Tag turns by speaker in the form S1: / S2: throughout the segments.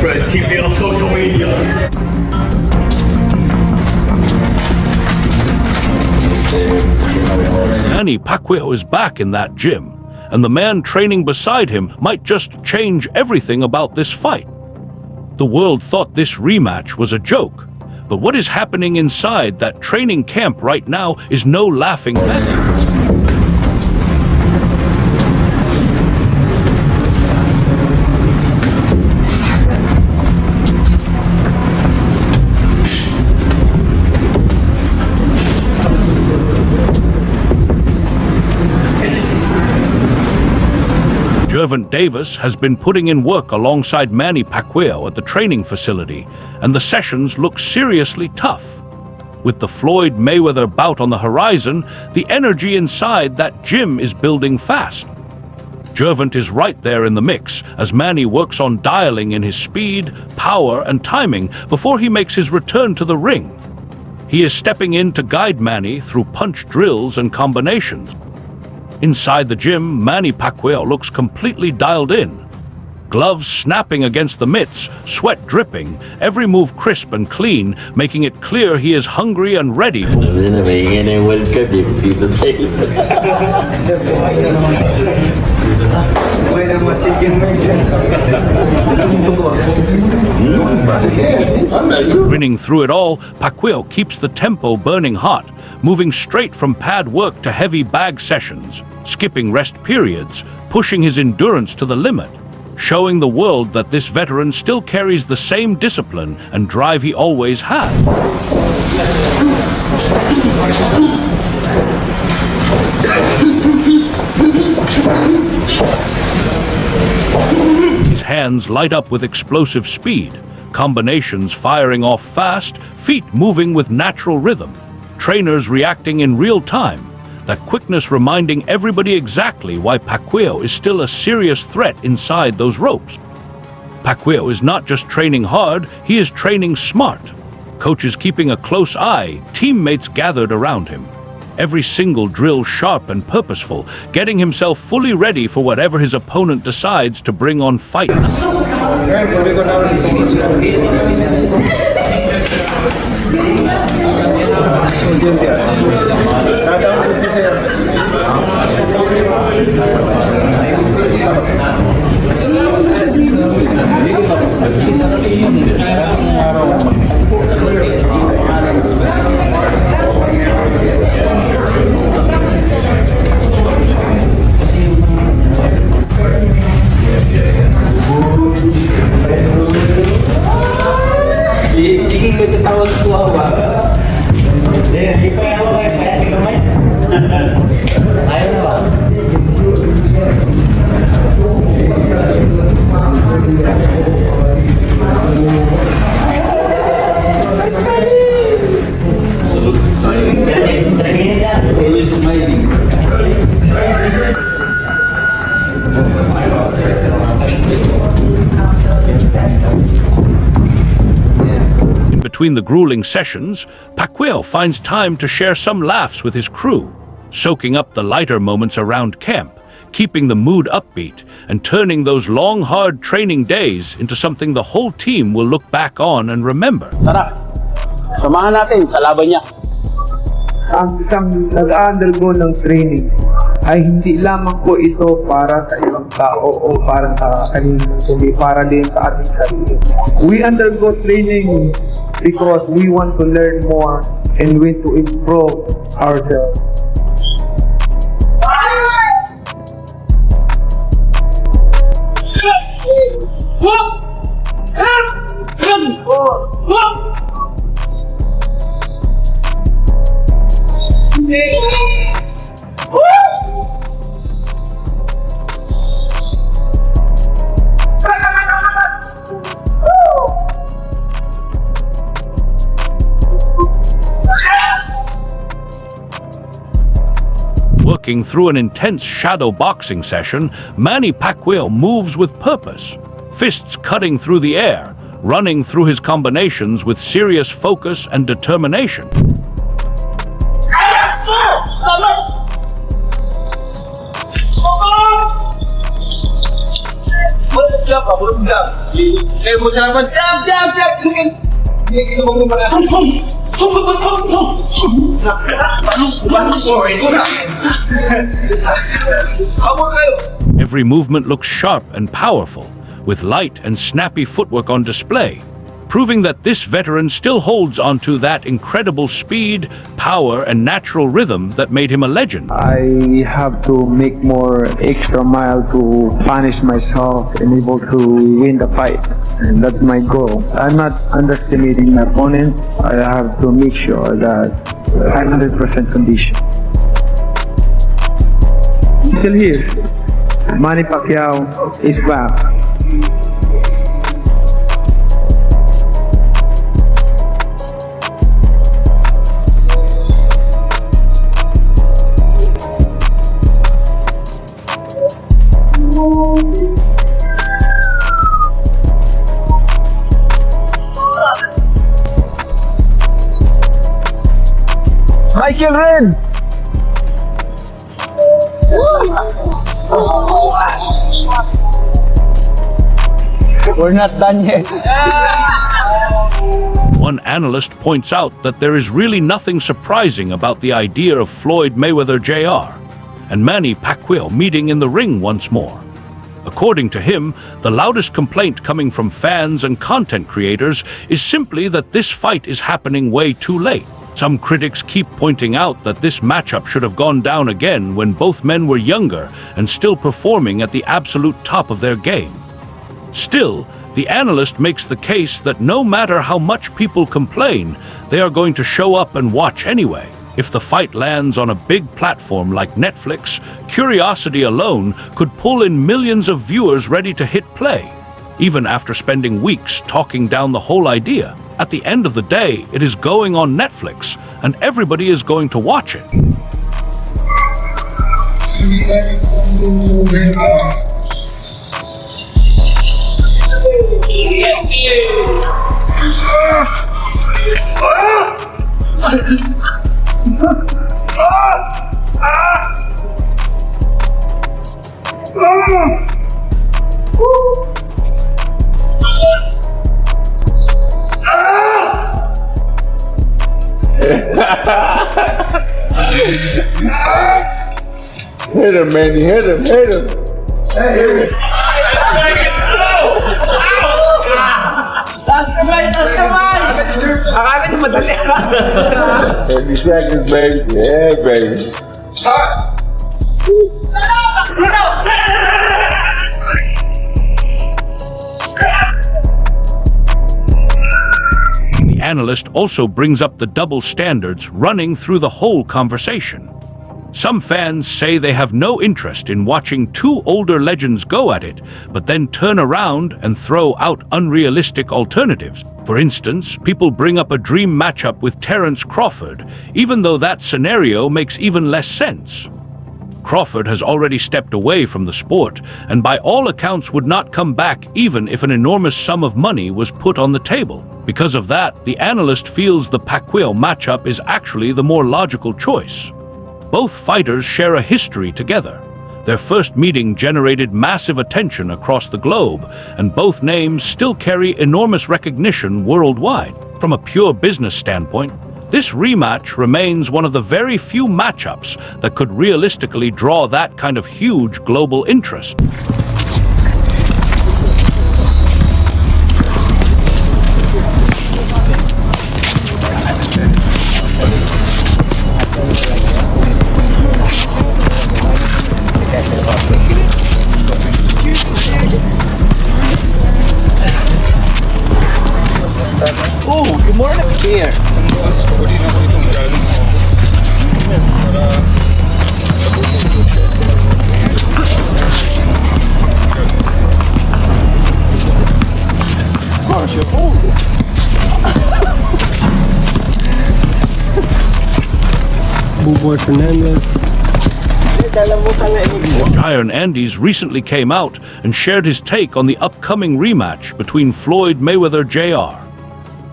S1: Fred, keep me on social media.
S2: Manny Pacquiao is back in that gym, and the man training beside him might just change everything about this fight. The world thought this rematch was a joke, but what is happening inside that training camp right now is no laughing matter. Gervonta Davis has been putting in work alongside Manny Pacquiao at the training facility, and the sessions look seriously tough. With the Floyd Mayweather bout on the horizon, the energy inside that gym is building fast. Gervonta is right there in the mix as Manny works on dialing in his speed, power, and timing before he makes his return to the ring. He is stepping in to guide Manny through punch drills and combinations. Inside the gym, Manny Pacquiao looks completely dialed in. Gloves snapping against the mitts, sweat dripping, every move crisp and clean, making it clear he is hungry and ready for... Grinning through it all, Pacquiao keeps the tempo burning hot, moving straight from pad work to heavy bag sessions, skipping rest periods, pushing his endurance to the limit, showing the world that this veteran still carries the same discipline and drive he always had. His hands light up with explosive speed, combinations firing off fast, feet moving with natural rhythm, trainers reacting in real time, that quickness reminding everybody exactly why Pacquiao is still a serious threat inside those ropes. Pacquiao is not just training hard, he is training smart. Coaches keeping a close eye, teammates gathered around him. Every single drill sharp and purposeful, getting himself fully ready for whatever his opponent decides to bring on fight. Between the grueling sessions, Pacquiao finds time to share some laughs with his crew, soaking up the lighter moments around camp, keeping the mood upbeat, and turning those long, hard training days into something the whole team will look back on and remember.
S3: Tara, samahan natin sa laban niya.
S4: Ang isang nag-undergo ng training ay hindi lamang po ito para sa ibang tao o para sa kanino, kundi para din sa ating sarili. We undergo training because we want to learn more and we to improve ourselves.
S2: Working through an intense shadow boxing session, Manny Pacquiao moves with purpose, fists cutting through the air, running through his combinations with serious focus and determination.
S1: jab, pabulong jab. Kaya mo sa laban, jab, sige. Hindi kita mo muna. Sorry,
S2: Every movement looks sharp and powerful, with light and snappy footwork on display, proving that this veteran still holds onto that incredible speed, power, and natural rhythm that made him a legend.
S5: I have to make more extra mile to punish myself and able to win the fight. And that's my goal. I'm not underestimating my opponent. I have to make sure that I'm 100% condition. Still here. Manny Pacquiao is back.
S1: Michael Ren! We're not done yet.
S2: One analyst points out that there is really nothing surprising about the idea of Floyd Mayweather Jr. and Manny Pacquiao meeting in the ring once more. According to him, the loudest complaint coming from fans and content creators is simply that this fight is happening way too late. Some critics keep pointing out that this matchup should have gone down again when both men were younger and still performing at the absolute top of their game. Still, the analyst makes the case that no matter how much people complain, they are going to show up and watch anyway. If the fight lands on a big platform like Netflix, curiosity alone could pull in millions of viewers ready to hit play. Even after spending weeks talking down the whole idea, at the end of the day, it is going on Netflix, and everybody is going to watch it.
S6: Hit him, Manny, hit him.
S1: Taas kamay! Akala niyo madali.
S6: 30 seconds, baby. Yeah, baby.
S2: The analyst also brings up the double standards running through the whole conversation. Some fans say they have no interest in watching two older legends go at it, but then turn around and throw out unrealistic alternatives. For instance, people bring up a dream matchup with Terence Crawford, even though that scenario makes even less sense. Crawford has already stepped away from the sport, and by all accounts would not come back even if an enormous sum of money was put on the table. Because of that, the analyst feels the Pacquiao matchup is actually the more logical choice. Both fighters share a history together. Their first meeting generated massive attention across the globe, and both names still carry enormous recognition worldwide. From a pure business standpoint, this rematch remains one of the very few matchups that could realistically draw that kind of huge global interest.
S1: Good morning. Here.
S2: Giant Andes recently came out and shared his take on the upcoming rematch between Floyd Mayweather Jr.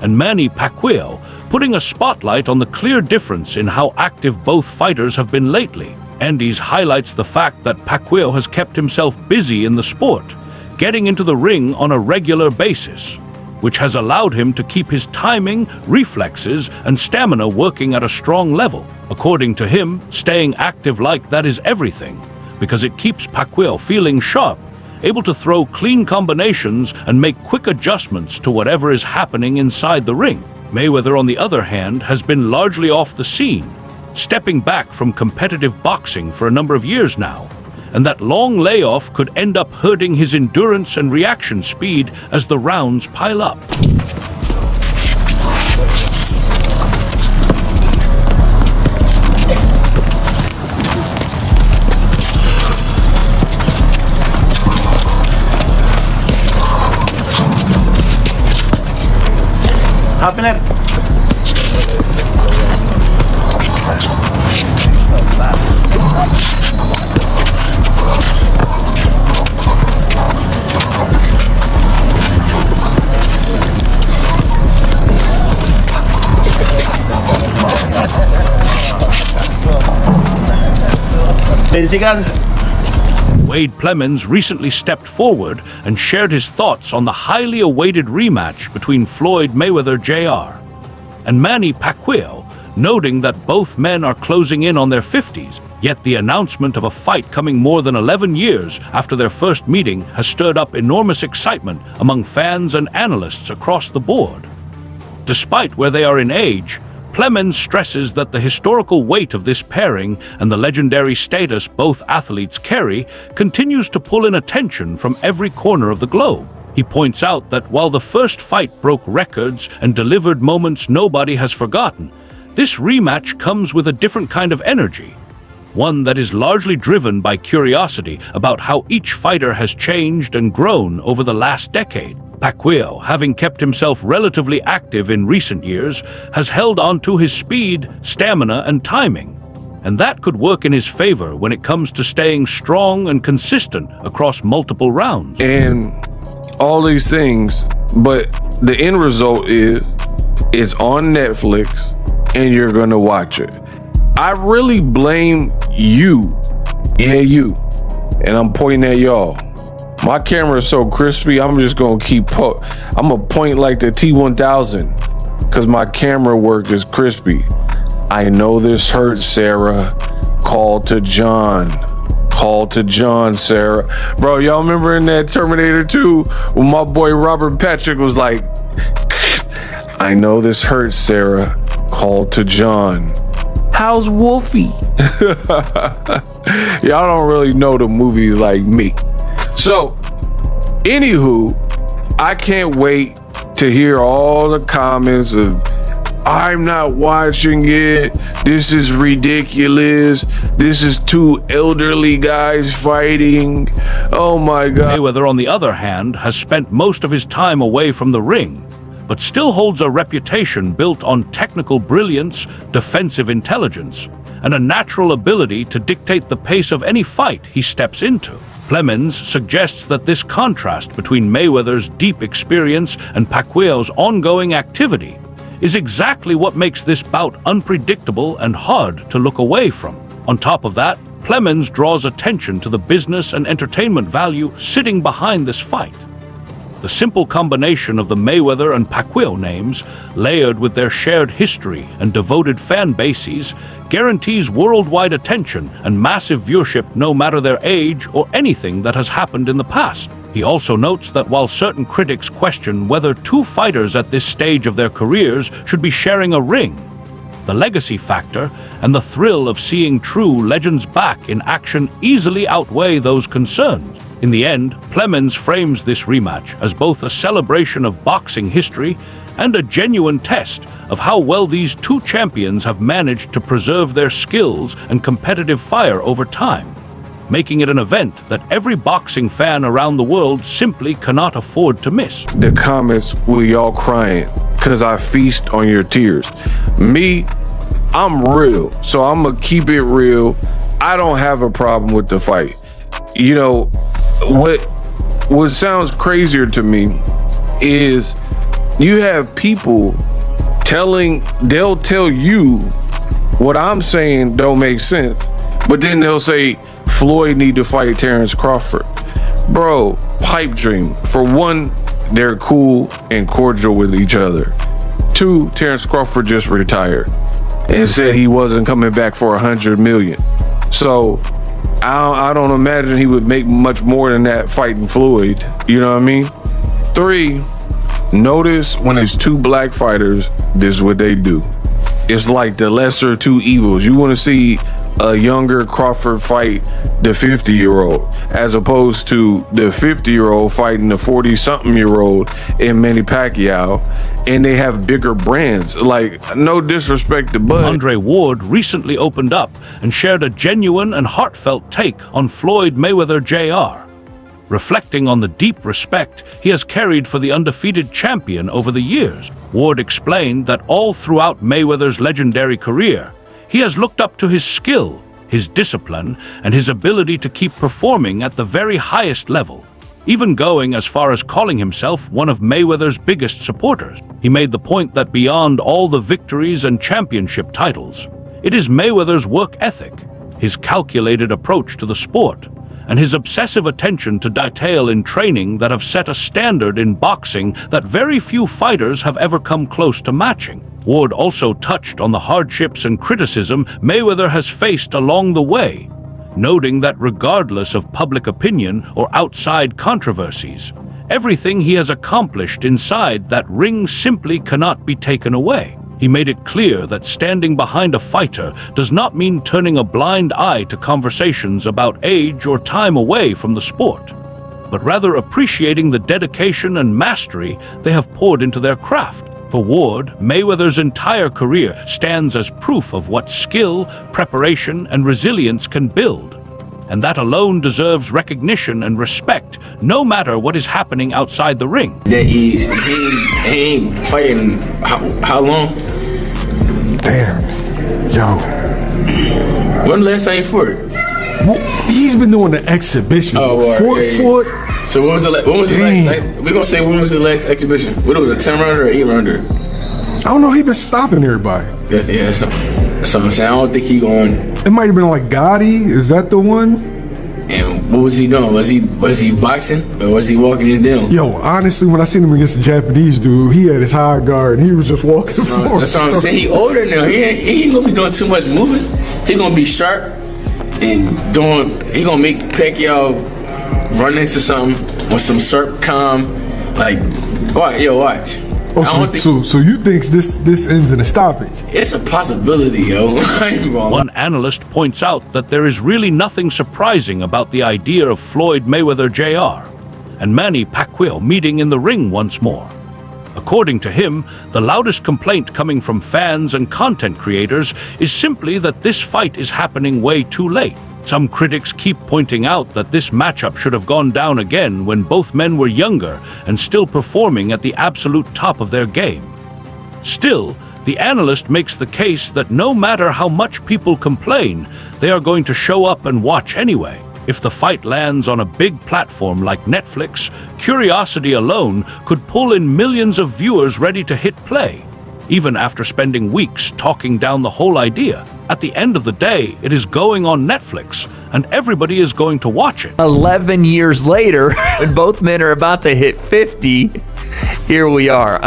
S2: and Manny Pacquiao, putting a spotlight on the clear difference in how active both fighters have been lately. Andes highlights the fact that Pacquiao has kept himself busy in the sport, getting into the ring on a regular basis, which has allowed him to keep his timing, reflexes, and stamina working at a strong level. According to him, staying active like that is everything, because it keeps Pacquiao feeling sharp, able to throw clean combinations and make quick adjustments to whatever is happening inside the ring. Mayweather, on the other hand, has been largely off the scene, stepping back from competitive boxing for a number of years now, and that long layoff could end up hurting his endurance and reaction speed as the rounds pile up.
S3: Happener.
S2: Wade Plemons recently stepped forward and shared his thoughts on the highly awaited rematch between Floyd Mayweather Jr. and Manny Pacquiao, noting that both men are closing in on their 50s, yet the announcement of a fight coming more than 11 years after their first meeting has stirred up enormous excitement among fans and analysts across the board. Despite where they are in age, Plemons stresses that the historical weight of this pairing and the legendary status both athletes carry continues to pull in attention from every corner of the globe. He points out that while the first fight broke records and delivered moments nobody has forgotten, this rematch comes with a different kind of energy, one that is largely driven by curiosity about how each fighter has changed and grown over the last decade. Pacquiao, having kept himself relatively active in recent years, has held on to his speed, stamina, and timing, and that could work in his favor when it comes to staying strong and consistent across multiple rounds.
S7: And all these things, but the end result is it's on Netflix and you're gonna watch it. I really blame you, you, and I'm pointing at y'all. My camera is so crispy, I'm just gonna I'm gonna point like the T1000 because my camera work is crispy. I know this hurts, Sarah. Call to John. Call to John, Sarah. Bro, y'all remember in that Terminator 2 when my boy Robert Patrick was like, I know this hurts, Sarah. Call to John. How's Wolfie? Y'all don't really know the movies like me. So, anywho, I can't wait to hear all the comments of, I'm not watching it, this is ridiculous, this is two elderly guys fighting, oh my God.
S2: Mayweather, on the other hand, has spent most of his time away from the ring, but still holds a reputation built on technical brilliance, defensive intelligence, and a natural ability to dictate the pace of any fight he steps into. Plemons suggests that this contrast between Mayweather's deep experience and Pacquiao's ongoing activity is exactly what makes this bout unpredictable and hard to look away from. On top of that, Plemons draws attention to the business and entertainment value sitting behind this fight. The simple combination of the Mayweather and Pacquiao names, layered with their shared history and devoted fan bases, guarantees worldwide attention and massive viewership no matter their age or anything that has happened in the past. He also notes that while certain critics question whether two fighters at this stage of their careers should be sharing a ring, the legacy factor and the thrill of seeing true legends back in action easily outweigh those concerns. In the end, Plemons frames this rematch as both a celebration of boxing history and a genuine test of how well these two champions have managed to preserve their skills and competitive fire over time, making it an event that every boxing fan around the world simply cannot afford to miss.
S7: The comments were y'all crying because I feast on your tears. Me, I'm real, so I'm gonna keep it real. I don't have a problem with the fight. You know, what sounds crazier to me is you have people they'll tell you what I'm saying don't make sense, but then they'll say Floyd need to fight Terrence Crawford. Bro, pipe dream. For one, they're cool and cordial with each other. Two, Terrence Crawford just retired and said he wasn't coming back for $100 million. So I don't imagine he would make much more than that fighting Floyd. You know what I mean? Three, notice when it's two black fighters, this is what they do. It's like the lesser two evils. You want to see a younger Crawford fight the 50-year-old as opposed to the 50-year-old fighting the 40-something-year-old in Manny Pacquiao, and they have bigger brands. Like, no disrespect to Bud.
S2: Andre Ward recently opened up and shared a genuine and heartfelt take on Floyd Mayweather Jr., reflecting on the deep respect he has carried for the undefeated champion over the years. Ward explained that all throughout Mayweather's legendary career, he has looked up to his skill, his discipline, and his ability to keep performing at the very highest level, even going as far as calling himself one of Mayweather's biggest supporters. He made the point that beyond all the victories and championship titles, it is Mayweather's work ethic, his calculated approach to the sport, and his obsessive attention to detail in training that have set a standard in boxing that very few fighters have ever come close to matching. Ward also touched on the hardships and criticism Mayweather has faced along the way, noting that regardless of public opinion or outside controversies, everything he has accomplished inside that ring simply cannot be taken away. He made it clear that standing behind a fighter does not mean turning a blind eye to conversations about age or time away from the sport, but rather appreciating the dedication and mastery they have poured into their craft. For Ward, Mayweather's entire career stands as proof of what skill, preparation, and resilience can build, and that alone deserves recognition and respect, no matter what is happening outside the ring.
S8: That he ain't fighting how long?
S9: Damn. Yo.
S8: When the last time you fought?
S9: Well, he's been doing the exhibition.
S8: Oh, well, yeah. So when was the last? We're gonna say when was the last exhibition? What was it, a 10-rounder or 8-rounder?
S9: I don't know. He been stopping everybody.
S8: Yeah, that's what I'm saying. I don't think he going.
S9: It might have been like Gotti. Is that the one?
S8: And what was he doing? Was he boxing or was he walking it down?
S9: Yo, honestly, when I seen him against the Japanese dude, he had his high guard and he was just walking forward.
S8: That's what I'm saying. He older now. He ain't gonna be doing too much moving. He gonna be sharp and he gonna make Pacquiao run into something with some sharp calm. Like, watch.
S9: Oh, so you think this ends in a stoppage?
S8: It's a possibility, yo.
S2: One analyst points out that there is really nothing surprising about the idea of Floyd Mayweather Jr. and Manny Pacquiao meeting in the ring once more. According to him, the loudest complaint coming from fans and content creators is simply that this fight is happening way too late. Some critics keep pointing out that this matchup should have gone down again when both men were younger and still performing at the absolute top of their game. Still, the analyst makes the case that no matter how much people complain, they are going to show up and watch anyway. If the fight lands on a big platform like Netflix, curiosity alone could pull in millions of viewers ready to hit play, even after spending weeks talking down the whole idea. At the end of the day, it is going on Netflix, and everybody is going to watch it.
S10: 11 years later, when both men are about to hit 50, here we are.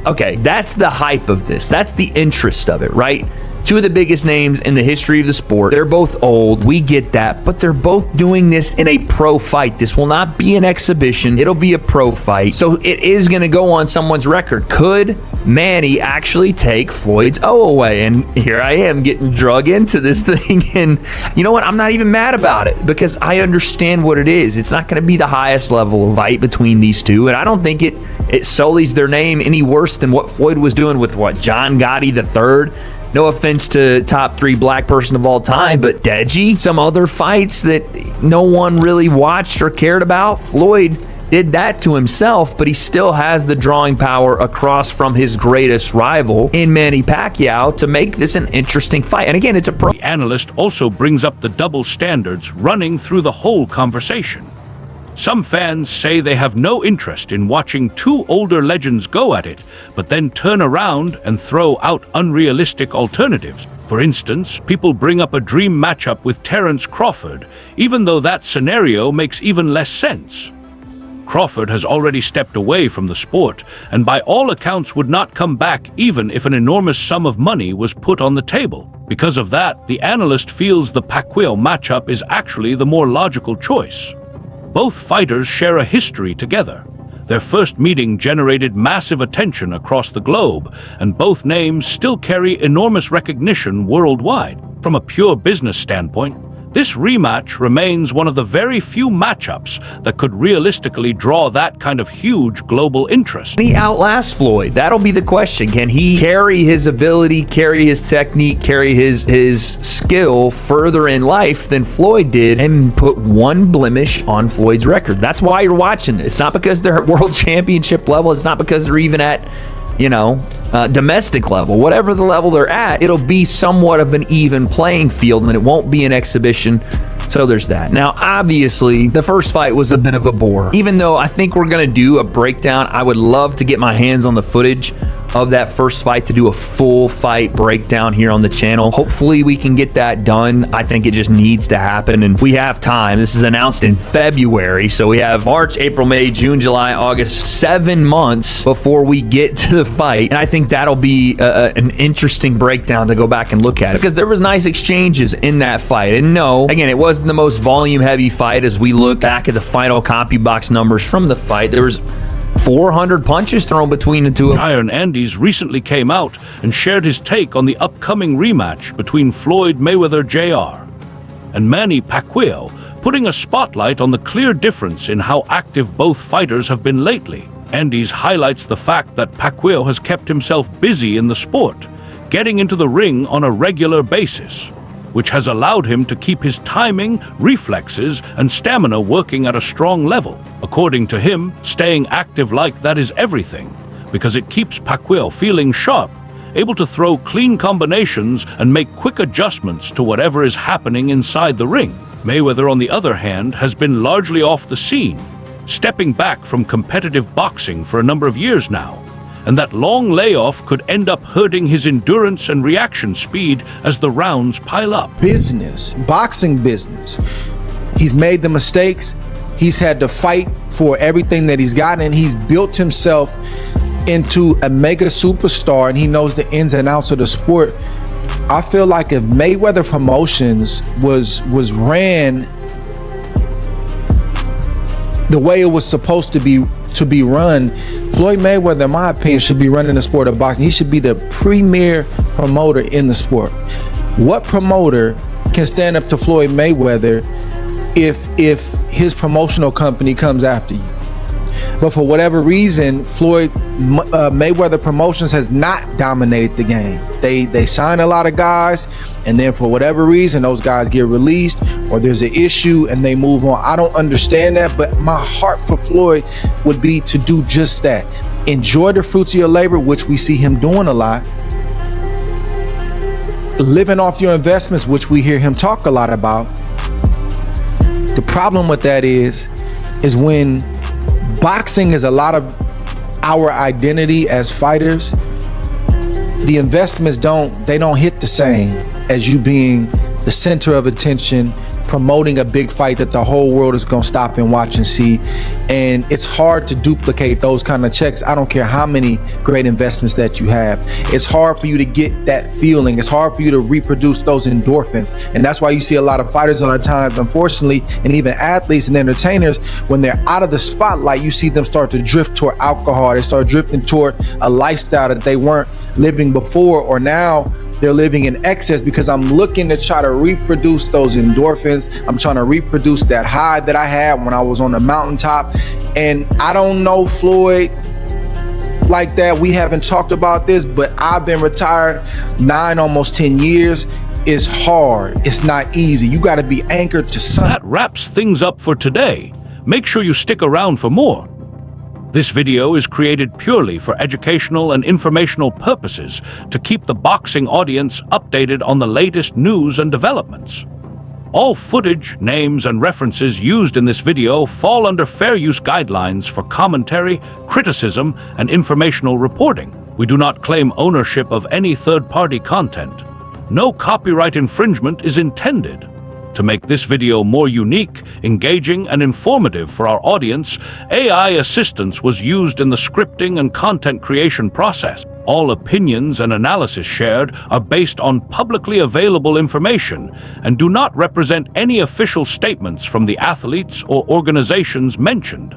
S10: Okay, that's the hype of this. That's the interest of it, right? Two of the biggest names in the history of the sport. They're both old. We get that. But they're both doing this in a pro fight. This will not be an exhibition. It'll be a pro fight. So it is going to go on someone's record. Could Manny actually take Floyd's O away? And here I am getting drug into this thing. And you know what? I'm not even mad about it because I understand what it is. It's not going to be the highest level of fight between these two. And I don't think it sullies their name any worse than what Floyd was doing with John Gotti III. No offense to top 3 black person of all time, but Deji, some other fights that no one really watched or cared about. Floyd did that to himself, but he still has the drawing power across from his greatest rival in Manny Pacquiao to make this an interesting fight. And again, it's a pro.
S2: The analyst also brings up the double standards running through the whole conversation. Some fans say they have no interest in watching two older legends go at it, but then turn around and throw out unrealistic alternatives. For instance, people bring up a dream matchup with Terence Crawford, even though that scenario makes even less sense. Crawford has already stepped away from the sport, and by all accounts would not come back even if an enormous sum of money was put on the table. Because of that, the analyst feels the Pacquiao matchup is actually the more logical choice. Both fighters share a history together. Their first meeting generated massive attention across the globe, and both names still carry enormous recognition worldwide. From a pure business standpoint, this rematch remains one of the very few matchups that could realistically draw that kind of huge global interest.
S10: Can he outlast Floyd? That'll be the question. Can he carry his ability, carry his technique, carry his skill further in life than Floyd did and put one blemish on Floyd's record? That's why you're watching this. It's not because they're at world championship level. It's not because they're even at, domestic level. Whatever the level they're at, it'll be somewhat of an even playing field, and it won't be an exhibition. So there's that. Now, obviously, the first fight was a bit of a bore. Even though I think we're going to do a breakdown, I would love to get my hands on the footage of that first fight to do a full fight breakdown here on the channel. Hopefully we can get that done. I think it just needs to happen, and we have time. This is announced in February, so we have March, April, May, June, July, August, 7 months before we get to the fight, and I think that'll be an interesting breakdown to go back and look at it, because there was nice exchanges in that fight. And no, again, it wasn't the most volume heavy fight. As we look back at the final CompuBox numbers from the fight, there was 400 punches thrown between the two.
S2: Iron Andes recently came out and shared his take on the upcoming rematch between Floyd Mayweather Jr. and Manny Pacquiao, putting a spotlight on the clear difference in how active both fighters have been lately. Andes highlights the fact that Pacquiao has kept himself busy in the sport, getting into the ring on a regular basis, which has allowed him to keep his timing, reflexes, and stamina working at a strong level. According to him, staying active like that is everything, because it keeps Pacquiao feeling sharp, able to throw clean combinations and make quick adjustments to whatever is happening inside the ring. Mayweather, on the other hand, has been largely off the scene, stepping back from competitive boxing for a number of years now, and that long layoff could end up hurting his endurance and reaction speed as the rounds pile up.
S11: Business, boxing business. He's made the mistakes. He's had to fight for everything that he's gotten, and he's built himself into a mega superstar, and he knows the ins and outs of the sport. I feel like if Mayweather Promotions was ran the way it was supposed to be run, Floyd Mayweather, in my opinion, should be running the sport of boxing. He should be the premier promoter in the sport. What promoter can stand up to Floyd Mayweather if his promotional company comes after you? But for whatever reason, Floyd Mayweather Promotions has not dominated the game. They sign a lot of guys, and then for whatever reason, those guys get released, or there's an issue and they move on. I don't understand that, but my heart for Floyd would be to do just that. Enjoy the fruits of your labor, which we see him doing a lot. Living off your investments, which we hear him talk a lot about. The problem with that is when boxing is a lot of our identity as fighters, the investments don't hit the same as you being the center of attention, promoting a big fight that the whole world is gonna stop and watch and see. And it's hard to duplicate those kind of checks. I don't care how many great investments that you have. It's hard for you to get that feeling. It's hard for you to reproduce those endorphins. And that's why you see a lot of fighters a lot of times, unfortunately, and even athletes and entertainers, when they're out of the spotlight, you see them start to drift toward alcohol. They start drifting toward a lifestyle that they weren't living before, or now they're living in excess, because I'm looking to try to reproduce those endorphins. I'm trying to reproduce that high that I had when I was on the mountaintop. And I don't know Floyd like that. We haven't talked about this, but I've been retired 9, almost 10 years. It's hard. It's not easy. You got to be anchored to something.
S2: That wraps things up for today. Make sure you stick around for more. This video is created purely for educational and informational purposes to keep the boxing audience updated on the latest news and developments. All footage, names, and references used in this video fall under fair use guidelines for commentary, criticism, and informational reporting. We do not claim ownership of any third-party content. no copyright infringement is intended. To make this video more unique, engaging, and informative for our audience, AI assistance was used in the scripting and content creation process. All opinions and analysis shared are based on publicly available information and do not represent any official statements from the athletes or organizations mentioned.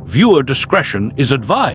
S2: Viewer discretion is advised.